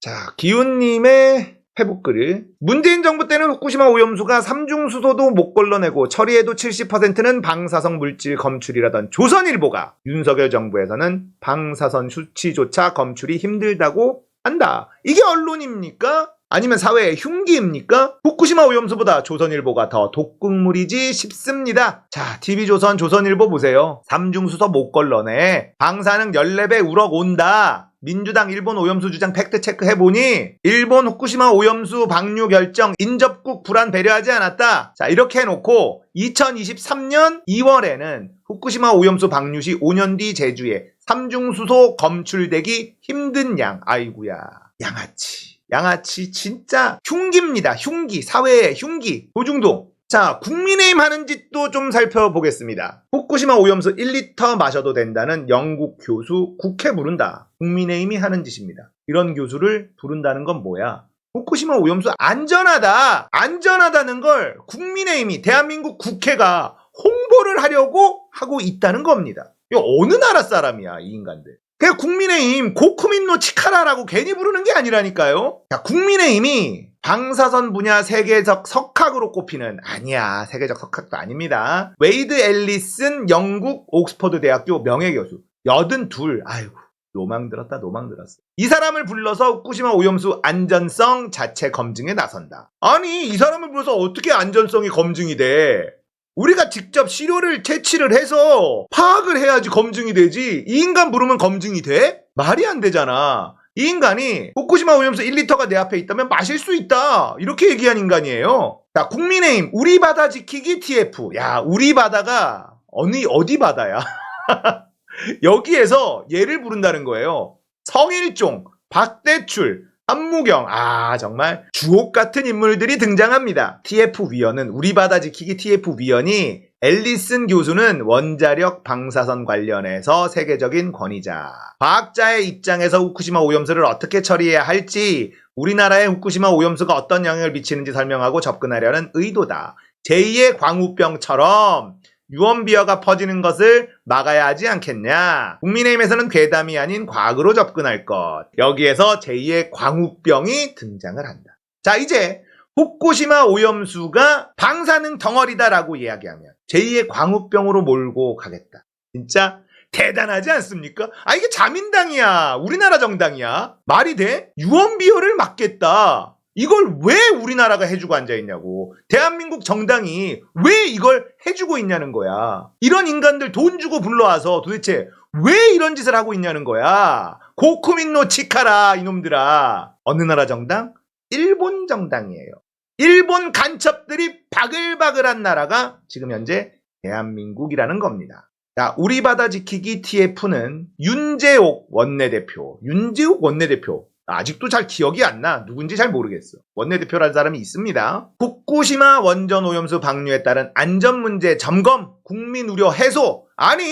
자, 기훈님의 회복글. 문재인 정부 때는 후쿠시마 오염수가 삼중수소도 못 걸러내고 처리해도 70%는 방사성 물질 검출이라던 조선일보가 윤석열 정부에서는 방사선 수치조차 검출이 힘들다고 한다. 이게 언론입니까? 아니면 사회의 흉기입니까? 후쿠시마 오염수보다 조선일보가 더 독극물이지 싶습니다. 자, TV조선 조선일보 보세요. 삼중수소 못 걸러내. 방사능 14배 우럭 온다. 민주당 일본 오염수 주장 팩트체크 해보니 일본 후쿠시마 오염수 방류 결정 인접국 불안 배려하지 않았다. 자, 이렇게 해놓고 2023년 2월에는 후쿠시마 오염수 방류 시 5년 뒤 제주에 삼중수소 검출되기 힘든 양. 아이구야, 양아치 진짜 흉기입니다. 흉기, 사회의 흉기. 도중동. 자, 국민의힘 하는 짓도 좀 살펴보겠습니다. 후쿠시마 오염수 1리터 마셔도 된다는 영국 교수 국회 부른다. 국민의힘이 하는 짓입니다. 이런 교수를 부른다는 건 뭐야? 후쿠시마 오염수 안전하다는 걸 국민의힘이, 대한민국 국회가 홍보를 하려고 하고 있다는 겁니다. 이거 어느 나라 사람이야, 이 인간들. 그냥 국민의힘 고쿠민노 치카라라고 괜히 부르는 게 아니라니까요. 자, 국민의힘이 방사선 분야 세계적 석학으로 꼽히는, 아니야, 세계적 석학도 아닙니다. 웨이드 앨리슨 영국 옥스퍼드 대학교 명예교수 82. 아이고, 노망 들었어. 이 사람을 불러서 후쿠시마 오염수 안전성 자체 검증에 나선다. 아니, 이 사람을 불러서 어떻게 안전성이 검증이 돼? 우리가 직접 시료를 채취를 해서 파악을 해야지 검증이 되지. 이 인간 부르면 검증이 돼? 말이 안 되잖아. 이 인간이 후쿠시마 오염수 1리터가 내 앞에 있다면 마실 수 있다, 이렇게 얘기한 인간이에요. 자, 국민의힘 우리 바다 지키기 TF. 야, 우리 바다가 어디 바다야? 여기에서 얘를 부른다는 거예요. 성일종, 박대출, 한무경. 아, 정말 주옥 같은 인물들이 등장합니다. TF 위원은, 우리 바다 지키기 TF 위원이, 앨리슨 교수는 원자력 방사선 관련해서 세계적인 권위자. 과학자의 입장에서 후쿠시마 오염수를 어떻게 처리해야 할지, 우리나라에 후쿠시마 오염수가 어떤 영향을 미치는지 설명하고 접근하려는 의도다. 제2의 광우병처럼 유언비어가 퍼지는 것을 막아야 하지 않겠냐. 국민의힘에서는 괴담이 아닌 과학으로 접근할 것. 여기에서 제2의 광우병이 등장을 한다. 자, 이제 후쿠시마 오염수가 방사능 덩어리다라고 이야기하면 제2의 광우병으로 몰고 가겠다. 진짜 대단하지 않습니까? 아, 이게 자민당이야, 우리나라 정당이야? 말이 돼? 유언비어를 막겠다. 이걸 왜 우리나라가 해주고 앉아있냐고. 대한민국 정당이 왜 이걸 해주고 있냐는 거야. 이런 인간들 돈 주고 불러와서 도대체 왜 이런 짓을 하고 있냐는 거야. 고쿠민노 치카라, 이놈들아. 어느 나라 정당? 일본 정당이에요. 일본 간첩들이 바글바글한 나라가 지금 현재 대한민국이라는 겁니다. 자, 우리 바다 지키기 TF는 윤재옥 원내대표. 아직도 잘 기억이 안 나. 누군지 잘 모르겠어. 원내대표라는 사람이 있습니다. 후쿠시마 원전 오염수 방류에 따른 안전 문제 점검, 국민 우려 해소. 아니,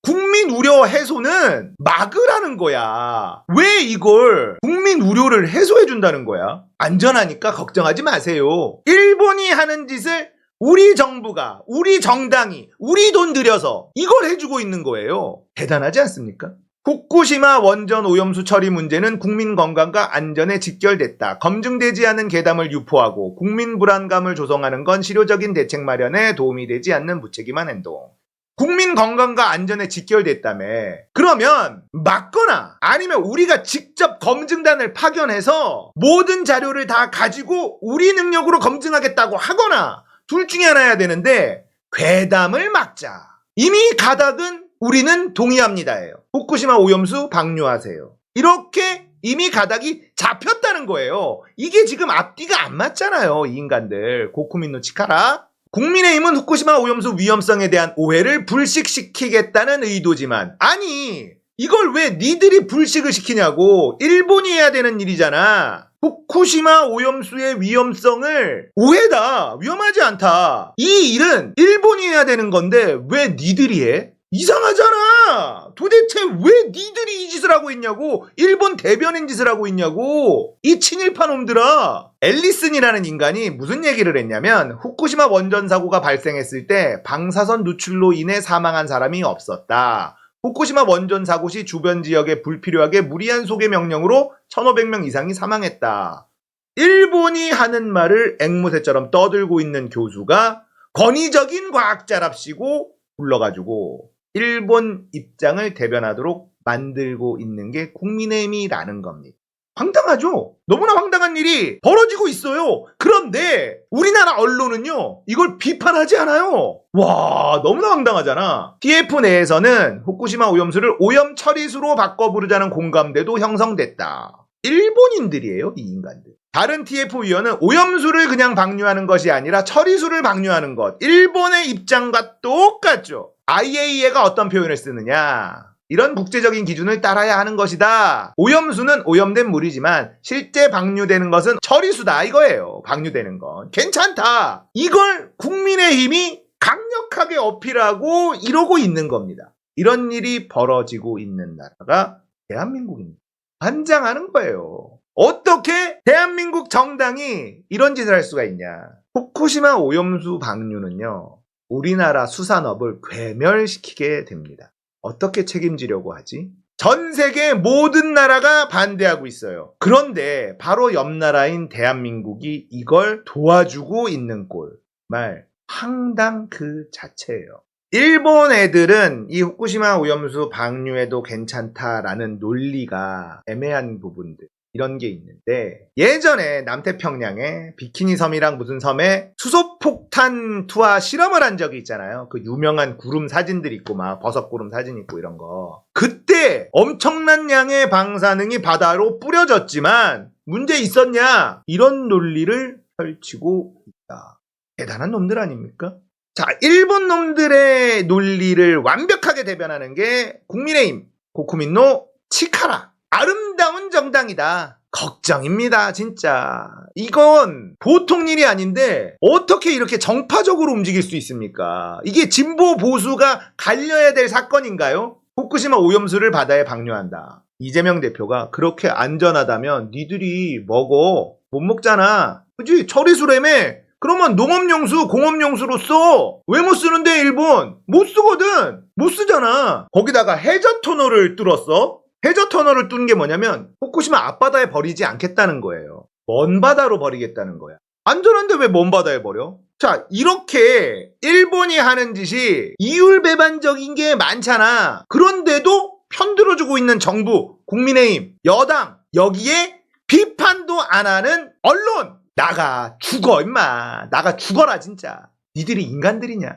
국민 우려 해소는 막으라는 거야. 왜 이걸 국민 우려를 해소해 준다는 거야? 안전하니까 걱정하지 마세요. 일본이 하는 짓을 우리 정부가, 우리 정당이, 우리 돈 들여서 이걸 해주고 있는 거예요. 대단하지 않습니까? 후쿠시마 원전 오염수 처리 문제는 국민 건강과 안전에 직결됐다. 검증되지 않은 괴담을 유포하고 국민 불안감을 조성하는 건 실효적인 대책 마련에 도움이 되지 않는 무책임한 행동. 국민 건강과 안전에 직결됐다며. 그러면 막거나 아니면 우리가 직접 검증단을 파견해서 모든 자료를 다 가지고 우리 능력으로 검증하겠다고 하거나, 둘 중에 하나야 되는데, 괴담을 막자. 이미 가닥은 우리는 동의합니다예요. 후쿠시마 오염수 방류하세요. 이렇게 이미 가닥이 잡혔다는 거예요. 이게 지금 앞뒤가 안 맞잖아요, 이 인간들. 고쿠민노 치카라. 국민의힘은 후쿠시마 오염수 위험성에 대한 오해를 불식시키겠다는 의도지만, 아니, 이걸 왜 니들이 불식을 시키냐고. 일본이 해야 되는 일이잖아. 후쿠시마 오염수의 위험성을, 오해다, 위험하지 않다, 이 일은 일본이 해야 되는 건데 왜 니들이 해? 이상하잖아. 도대체 왜 니들이 이 짓을 하고 있냐고. 일본 대변인 짓을 하고 있냐고, 이 친일파 놈들아. 앨리슨이라는 인간이 무슨 얘기를 했냐면, 후쿠시마 원전 사고가 발생했을 때 방사선 누출로 인해 사망한 사람이 없었다. 후쿠시마 원전 사고 시 주변 지역에 불필요하게 무리한 소개 명령으로 1,500명 이상이 사망했다. 일본이 하는 말을 앵무새처럼 떠들고 있는 교수가 권위적인 과학자랍시고 불러가지고 일본 입장을 대변하도록 만들고 있는 게 국민의힘이라는 겁니다. 황당하죠? 너무나 황당한 일이 벌어지고 있어요. 그런데 우리나라 언론은요, 이걸 비판하지 않아요. 와, 너무나 황당하잖아. TF 내에서는 후쿠시마 오염수를 오염 처리수로 바꿔 부르자는 공감대도 형성됐다. 일본인들이에요, 이 인간들. 다른 TF 위원은 오염수를 그냥 방류하는 것이 아니라 처리수를 방류하는 것. 일본의 입장과 똑같죠. IAEA가 어떤 표현을 쓰느냐. 이런 국제적인 기준을 따라야 하는 것이다. 오염수는 오염된 물이지만 실제 방류되는 것은 처리수다 이거예요. 방류되는 건. 괜찮다. 이걸 국민의힘이 강력하게 어필하고 이러고 있는 겁니다. 이런 일이 벌어지고 있는 나라가 대한민국입니다. 환장하는 거예요. 어떻게 대한민국 정당이 이런 짓을 할 수가 있냐. 후쿠시마 오염수 방류는요, 우리나라 수산업을 괴멸시키게 됩니다. 어떻게 책임지려고 하지? 전 세계 모든 나라가 반대하고 있어요. 그런데 바로 옆 나라인 대한민국이 이걸 도와주고 있는 꼴. 정말 황당 그 자체예요. 일본 애들은 이 후쿠시마 오염수 방류해도 괜찮다라는 논리가 애매한 부분들. 이런 게 있는데 예전에 남태평양에 비키니 섬이랑 무슨 섬에 수소폭탄 투하 실험을 한 적이 있잖아요. 그 유명한 구름 사진들 있고 막 버섯구름 사진 있고 이런 거. 그때 엄청난 양의 방사능이 바다로 뿌려졌지만 문제 있었냐? 이런 논리를 펼치고 있다. 대단한 놈들 아닙니까? 자, 일본 놈들의 논리를 완벽하게 대변하는 게 국민의힘 고쿠민노 치카라. 아름다운 정당이다. 걱정입니다, 진짜. 이건 보통 일이 아닌데 어떻게 이렇게 정파적으로 움직일 수 있습니까? 이게 진보 보수가 갈려야 될 사건인가요? 후쿠시마 오염수를 바다에 방류한다. 이재명 대표가 그렇게 안전하다면 니들이 먹어. 못 먹잖아. 그치? 처리수라며. 그러면 농업용수, 공업용수로 써. 왜 못 쓰는데 일본? 못 쓰거든. 못 쓰잖아. 거기다가 해저 터널을 뚫었어. 해저 터널을 뚫은 게 뭐냐면 후쿠시마 앞바다에 버리지 않겠다는 거예요. 먼 바다로 버리겠다는 거야. 안전한데 왜 먼 바다에 버려? 자, 이렇게 일본이 하는 짓이 이율배반적인 게 많잖아. 그런데도 편들어주고 있는 정부, 국민의힘, 여당, 여기에 비판도 안 하는 언론. 나가 죽어 임마. 나가 죽어라 진짜. 니들이 인간들이냐?